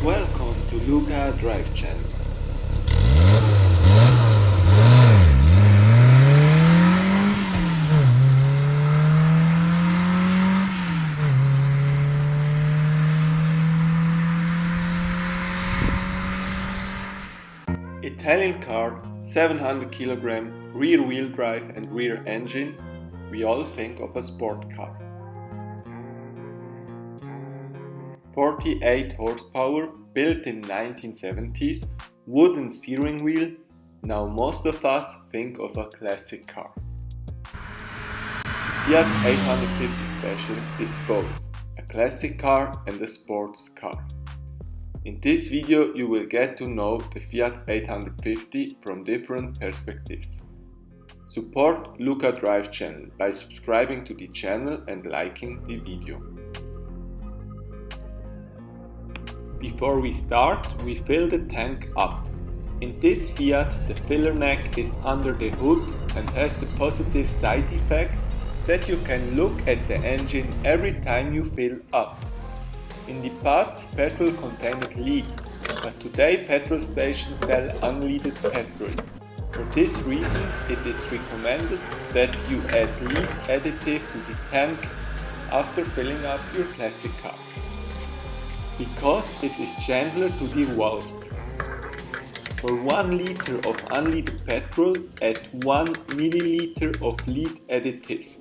Welcome to Luca Drive Channel. Italian car, 700 kg, rear wheel drive and rear engine, we all think of a sport car. 48 horsepower, built in 1970s, wooden steering wheel, now most of us think of a classic car. Fiat 850 Special is both a classic car and a sports car. In this video you will get to know the Fiat 850 from different perspectives. Support Luca Drive Channel by subscribing to the channel and liking the video. Before we start, we fill the tank up. In this Fiat, the filler neck is under the hood and has the positive side effect that you can look at the engine every time you fill up. In the past, petrol contained lead, but today petrol stations sell unleaded petrol. For this reason, it is recommended that you add lead additive to the tank after filling up your classic car, because it is gentler to the valves. For 1 liter of unleaded petrol, add 1 milliliter of lead additive.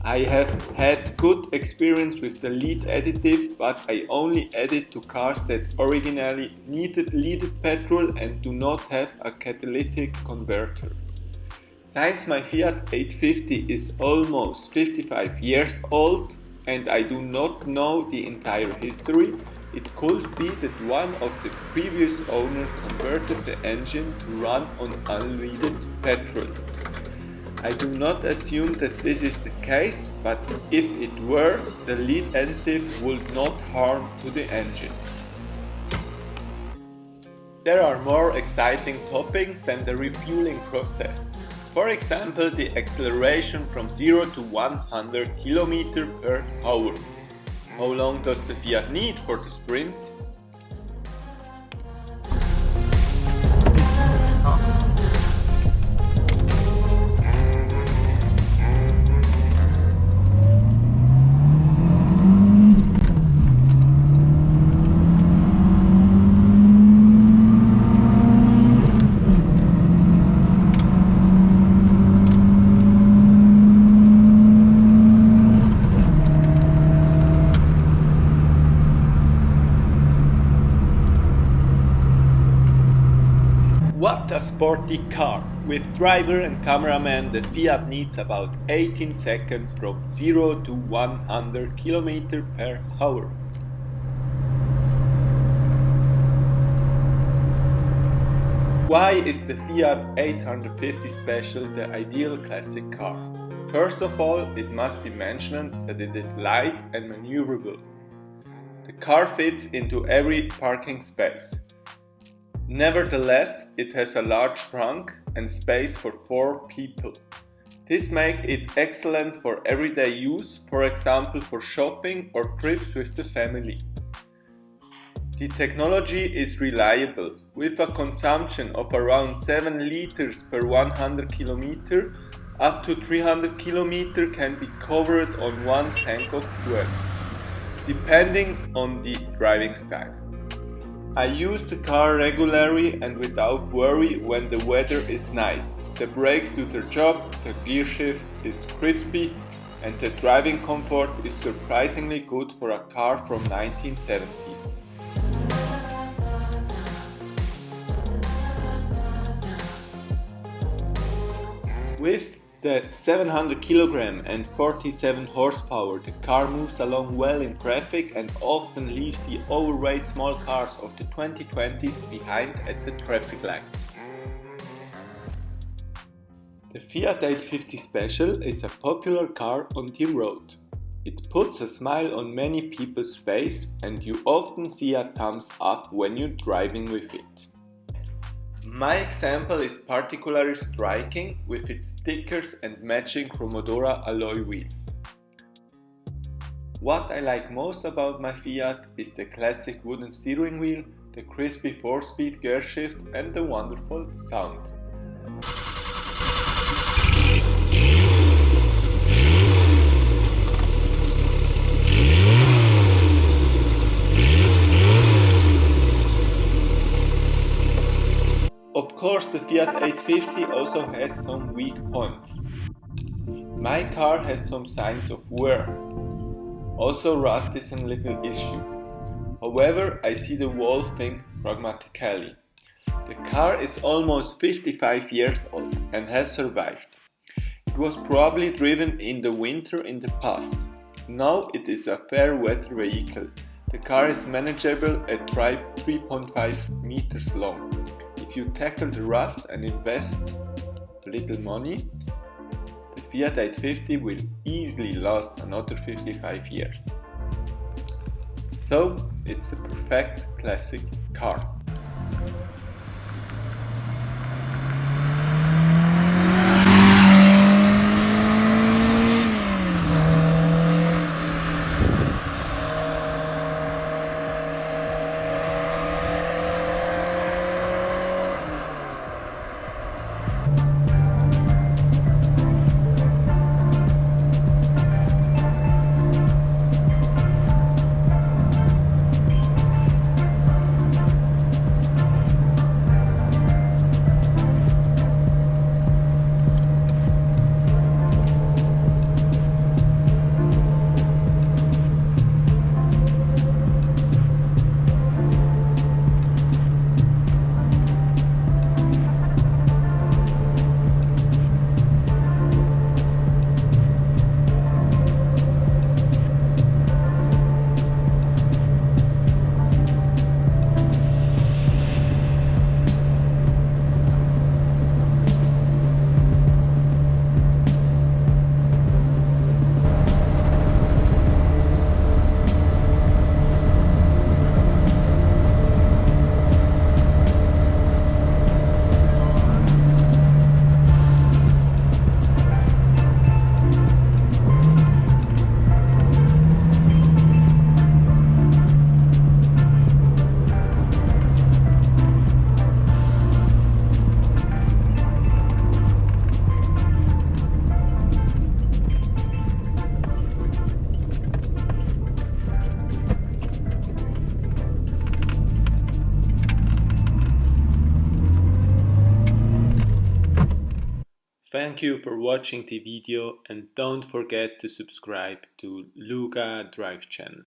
I have had good experience with the lead additive, but I only add it to cars that originally needed leaded petrol and do not have a catalytic converter. Since my Fiat 850 is almost 55 years old and I do not know the entire history, it could be that one of the previous owners converted the engine to run on unleaded petrol. I do not assume that this is the case, but if it were, the lead additive would not harm to the engine. There are more exciting topics than the refueling process. For example, the acceleration from 0 to 100 km per hour. How long does the Fiat need for the sprint? What a sporty car! With driver and cameraman, the Fiat needs about 18 seconds from 0 to 100 km per hour. Why is the Fiat 850 Special the ideal classic car? First of all, it must be mentioned that it is light and maneuverable. The car fits into every parking space. Nevertheless, it has a large trunk and space for 4 people. This makes it excellent for everyday use, for example for shopping or trips with the family. The technology is reliable. With a consumption of around 7 liters per 100 km, up to 300 km can be covered on 1 tank of fuel, depending on the driving style. I use the car regularly and without worry when the weather is nice. The brakes do their job, the gear shift is crispy, and the driving comfort is surprisingly good for a car from 1970. With the 700 kg and 47 horsepower, the car moves along well in traffic and often leaves the overweight small cars of the 2020s behind at the traffic lights. The Fiat 850 Special is a popular car on the road. It puts a smile on many people's face and you often see a thumbs up when you're driving with it. My example is particularly striking with its stickers and matching Cromodora alloy wheels. What I like most about my Fiat is the classic wooden steering wheel, the crispy 4-speed gear shift and the wonderful sound. Of course, the Fiat 850 also has some weak points. My car has some signs of wear. Also, rust is a little issue. However, I see the whole thing pragmatically. The car is almost 55 years old and has survived. It was probably driven in the winter in the past. Now it is a fair weather vehicle. The car is manageable at 3.5 meters long. If you tackle the rust and invest a little money, the Fiat 850 will easily last another 55 years. So, it's the perfect classic car. Thank you for watching the video and don't forget to subscribe to Luga Drive channel.